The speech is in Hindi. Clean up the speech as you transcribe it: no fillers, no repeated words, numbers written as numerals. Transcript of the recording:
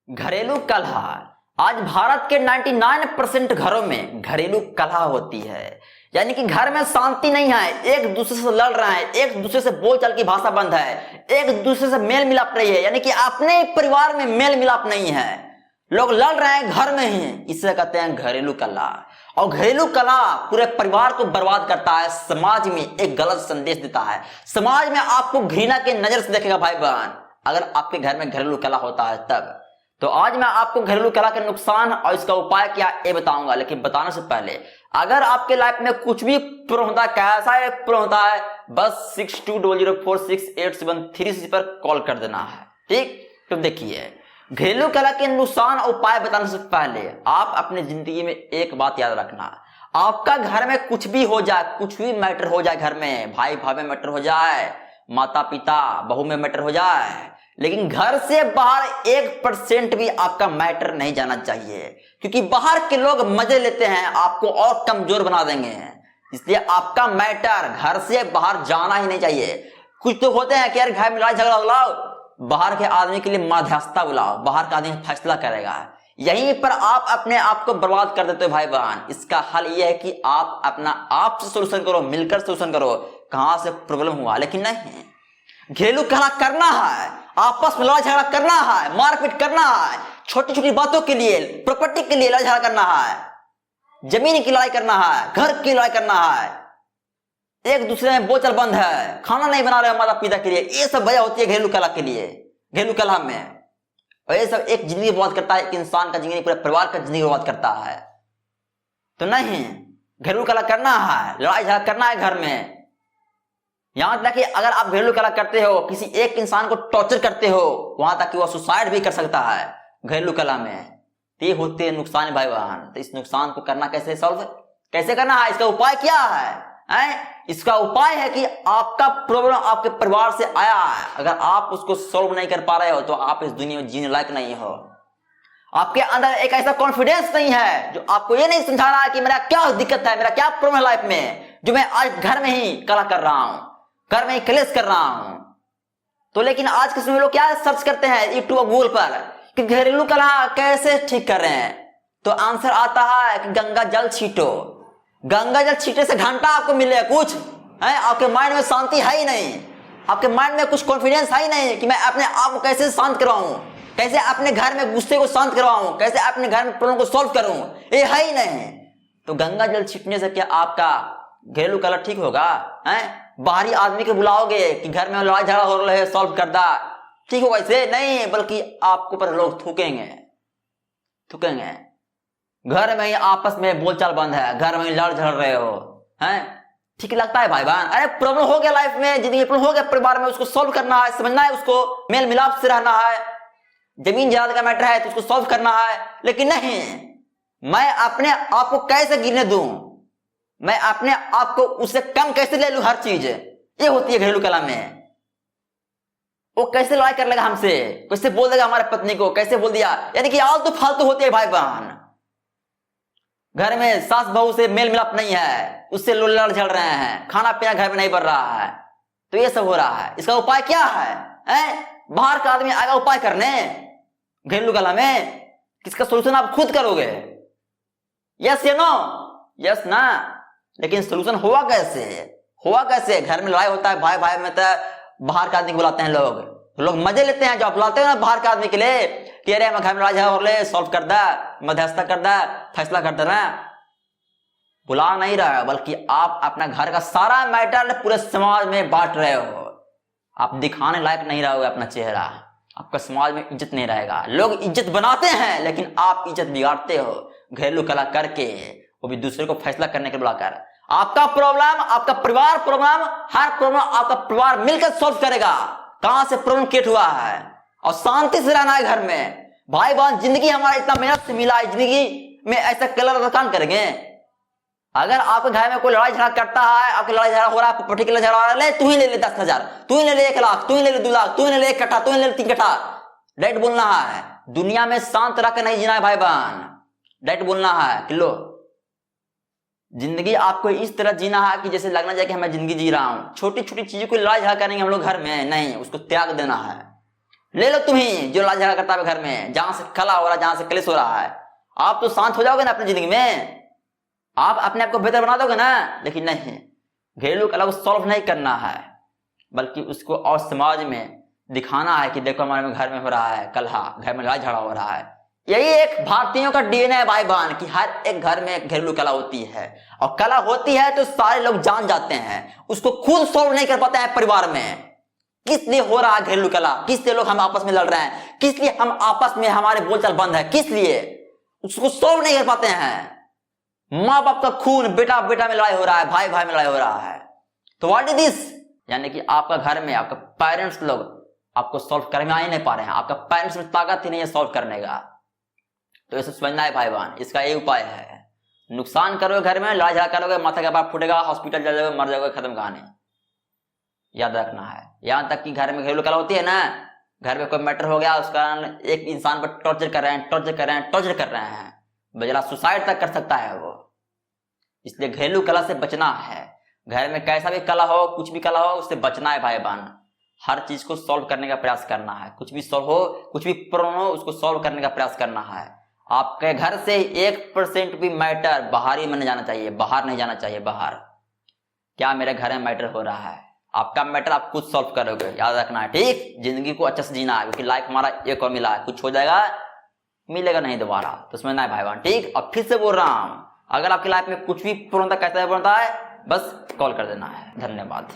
घरेलू कलह। आज भारत के 99% घरों में घरेलू कलह होती है। यानी कि घर में शांति नहीं है, एक दूसरे से लड़ रहे हैं, एक दूसरे से बोलचाल की भाषा बंद है, एक दूसरे से मेल मिलाप नहीं है। यानी कि अपने परिवार में मेल मिलाप नहीं है, लोग लड़ रहे हैं घर में ही। इसे कहते हैं घरेलू कलह। और घरेलू कलह पूरे परिवार को बर्बाद करता है, समाज में एक गलत संदेश देता है, समाज में आपको घृणा के नजर से देखेगा भाई बहन, अगर आपके घर में घरेलू कलह होता है तब। तो आज मैं आपको घरेलू कलह के नुकसान और इसका उपाय क्या ये बताऊंगा। लेकिन बताने से पहले अगर आपके लाइफ में कुछ भी प्रॉब्लम होता है, कैसा एक प्रॉब्लम होता है, बस 6200468736 पर कॉल कर देना है, ठीक। तो देखिए, घरेलू कलह के नुकसान और उपाय बताने से पहले आप अपनी जिंदगी में एक बात याद रखना। आपका घर में कुछ भी हो जाए, कुछ भी मैटर हो जाए, घर में भाई भाभी में मैटर हो जाए, माता पिता बहू में मैटर हो जाए, लेकिन घर से बाहर 1% भी आपका मैटर नहीं जाना चाहिए, क्योंकि बाहर के लोग मजे लेते हैं, आपको और कमजोर बना देंगे। इसलिए आपका मैटर घर से बाहर जाना ही नहीं चाहिए। कुछ तो होते हैं कि यार घर में लड़ाई झगड़ा बुलाओ, बाहर के आदमी के लिए मध्यस्थता बुलाओ, बाहर का आदमी फैसला करेगा। यहीं पर आप अपने आप को बर्बाद कर देते हो भाई बहन। इसका हल यह है कि आप अपना आप से सोल्यूशन करो, मिलकर सोल्यूशन करो, कहां से प्रॉब्लम हुआ। लेकिन नहीं, घरेलू कलह करना है, आपस में लड़ाई झगड़ा करना है, मारपीट करना है, छोटी छोटी बातों के लिए, प्रॉपर्टी के लिए लड़ाई झगड़ा करना है, जमीन की लड़ाई करना है, घर की लड़ाई करना है, एक दूसरे में बोलचाल बंद है, खाना नहीं बना रहे माता पिता के लिए, ये सब वजह होती है घरेलू कलह के लिए, घरेलू कलह में। और ये सब एक जिंदगी बर्बाद करता है, एक इंसान का जिंदगी, पूरे परिवार का जिंदगी बर्बाद करता है। तो नहीं, घरेलू कलह करना है, लड़ाई झगड़ा करना है घर में। यहां तक कि अगर आप घरेलू कलह करते हो, किसी एक इंसान को टॉर्चर करते हो, वहां तक कि वह सुसाइड भी कर सकता है घरेलू कलह में। तो ये होते हैं नुकसान भाई बहन। तो इस नुकसान को करना कैसे, सॉल्व कैसे करना है, इसका उपाय क्या है? इसका उपाय है कि आपका प्रॉब्लम आपके परिवार से आया है, अगर आप उसको सॉल्व नहीं कर पा रहे हो तो आप इस दुनिया में जीने लायक नहीं हो। आपके अंदर एक ऐसा कॉन्फिडेंस नहीं है जो आपको ये नहीं समझा रहा है कि मेरा क्या दिक्कत है, मेरा क्या प्रॉब्लम है लाइफ में, जो मैं आज घर में ही कलह कर रहा हूं, घर में ही क्लेश कर रहा हूं। तो लेकिन आज के समय में लोग क्या सर्च करते हैं यूट्यूब और गूगल पर कि घरेलू कलह कैसे ठीक कर रहे हैं, तो आंसर आता है कि गंगा जल छीटो। गंगा जल छीटे से घंटा आपको मिलेगा कुछ है? आपके माइंड में शांति है ही नहीं, आपके माइंड में कुछ कॉन्फिडेंस है ही नहीं कि मैं अपने आप को कैसे शांत करवाऊं, कैसे अपने घर में गुस्से को शांत करवाऊं, कैसे अपने घर में प्रॉब्लम को सॉल्व करूं, ये है ही नहीं। तो गंगा जल छीटने से क्या आपका घरेलू कलह ठीक होगा? बाहरी आदमी को बुलाओगे कि घर में लड़ाई झगड़ा हो रहा है, सॉल्व कर दा, ठीक होगा? इसे नहीं, बल्कि आपको पर लोग थूकेंगे। घर में ही आपस में बोलचाल बंद है, घर में ही लड़ झगड़ रहे हो, हैं? ठीक लगता है भाई बहन? अरे प्रॉब्लम हो गया लाइफ में, जिंदगी प्रॉब्लम हो गया परिवार में, उसको सॉल्व करना है, समझना है, उसको मेल मिलाप से रहना है, जमीन जायदाद का मैटर है तो उसको सॉल्व करना है। लेकिन नहीं, मैं अपने आप को कैसे गिरने दूं, मैं अपने आप को उससे कम कैसे ले लूं, हर चीज ये होती है घरेलू कलह में। वो कैसे लड़ाई कर लेगा हमसे, कैसे बोल देगा हमारे पत्नी को, कैसे बोल दिया, यानी कि आलतू फालतू होती है भाई बहन। घर में सास बहू से मेल मिलाप नहीं है, उससे लोग लड़ झड़ रहे हैं, खाना पीना घर में नहीं बन रहा है, तो ये सब हो रहा है। इसका उपाय क्या है? बाहर का आदमी आएगा उपाय करने घरेलू कलह में, किसका सोल्यूशन आप खुद करोगे? यस या नो? यस ना। लेकिन सोल्यूशन हुआ कैसे? घर में लड़ाई होता है भाई भाई में, तो बाहर का आदमी को बुलाते हैं लोग मजे लेते हैं। जो आप बुलाते हो ना बाहर का आदमी के लिए कि अरे मैं घर में लड़ाई झगड़ा हो रहा, सॉल्व कर दा, मध्यस्थता कर दा, फैसला कर देना, बुला नहीं रहा है, बल्कि आप अपना घर का सारा मैटर पूरे समाज में बांट रहे हो। आप दिखाने लायक नहीं रहोगे अपना चेहरा, आपका समाज में इज्जत नहीं रहेगा। लोग इज्जत बनाते हैं लेकिन आप इज्जत बिगाड़ते हो घरेलू कलह करके, वो भी दूसरे को फैसला करने के बुलाकर। आपका प्रॉब्लम, आपका परिवार प्रॉब्लम, हर प्रॉब्लम आपका परिवार मिलकर सॉल्व करेगा। कहां से प्रॉब्लम क्रिएट हुआ है, और शांति से रहना है घर में। भाई बहन, जिंदगी हमारा इतना मेहनत से मिला है, जिंदगी में ऐसा कलर काम करेंगे? अगर आपके घर में कोई लड़ाई झगड़ा करता है, आपके लड़ाई झगड़ा हो रहा है, प्रॉपर्टी के लिए झगड़ा हो रहा है, ले तू ही ले ले 10,000, तू ही ले ले 1 लाख, तू ही ले ले 2 लाख, तू ही ले ले 1 कट्ठा, तू ही ले ले 3 कट्ठा। डायरेक्ट बोलना है, दुनिया में शांत रह के नहीं जीना है भाई बहन। डायरेक्ट बोलना है कि लो, जिंदगी आपको इस तरह जीना है कि जैसे लगना चाहिए कि मैं जिंदगी जी रहा हूं। छोटी छोटी चीजों को लड़ाई झगड़ा करेंगे हम लोग घर में, नहीं, उसको त्याग देना है। ले लो तुम्ही जो लड़ाई झगड़ा करता है घर में, जहां से कला हो रहा है, जहां से कलेश हो रहा है। आप तो शांत हो जाओगे ना अपनी जिंदगी में, आप अपने आप को बेहतर बना दोगे ना। लेकिन नहीं, घरेलू कला को सॉल्व नहीं करना है, बल्कि उसको और समाज में दिखाना है कि देखो हमारे घर में हो रहा है कलह, घर में लड़ाई झगड़ा हो रहा है। यही एक भारतीयों का डीएनए है भाई बहन, कि हर एक घर में घरेलू कला होती है, और कला होती है तो सारे लोग जान जाते हैं, उसको खुद सॉल्व नहीं कर पाते हैं परिवार में। किस लिए हो रहा है घरेलू कला, किस लिए लोग हम आपस में लड़ रहे हैं, किस लिए हम आपस में हमारे बोलचाल बंद है, किस लिए उसको सॉल्व नहीं कर पाते हैं। माँ बाप का खून, बेटा बेटा में लड़ाई हो रहा है, भाई भाई में लड़ाई हो रहा है। तो व्हाट इज दिस, यानी कि आपका घर में आपका पेरेंट्स लोग आपको सॉल्व करने में आ ही नहीं पा रहे हैं, आपका पेरेंट्स में ताकत ही नहीं है सॉल्व करने का। तो इसे समझना है भाई बहन, इसका ये उपाय है, नुकसान करोगे घर में, लड़ाई झगड़ा करोगे, माथा का बाप फूटेगा, हॉस्पिटल जा जाओगे, मर जाओगे, खत्म कहानी। याद रखना है। यहां तक कि घर में घरेलू कला होती है ना, घर में कोई मैटर हो गया, उसका एक इंसान पर टॉर्चर कर रहे हैं, टॉर्चर कर रहे हैं, बेचारा सुसाइड तक कर सकता है वो। इसलिए घरेलू कला से बचना है। घर में कैसा भी कला हो, कुछ भी कला हो, उससे बचना है भाई बहन। हर चीज को सॉल्व करने का प्रयास करना है, कुछ भी सॉल्व हो, कुछ भी प्रॉब्लम हो, उसको सॉल्व करने का प्रयास करना है। आपके घर से 1% भी मैटर बाहर ही नहीं जाना चाहिए, बाहर नहीं जाना चाहिए। बाहर क्या मेरे घर में मैटर हो रहा है, आपका मैटर आप खुद सॉल्व करोगे, याद रखना है, ठीक। जिंदगी को अच्छे से जीना है, क्योंकि लाइफ हमारा एक और मिला है, कुछ हो जाएगा मिलेगा नहीं दोबारा, तो समझना है भाई बहन, ठीक। और फिर से बोल रहा हूं, अगर आपकी लाइफ में कुछ भी प्रॉब्लम था, कैसा प्रॉब्लम था, बस कॉल कर देना है। धन्यवाद।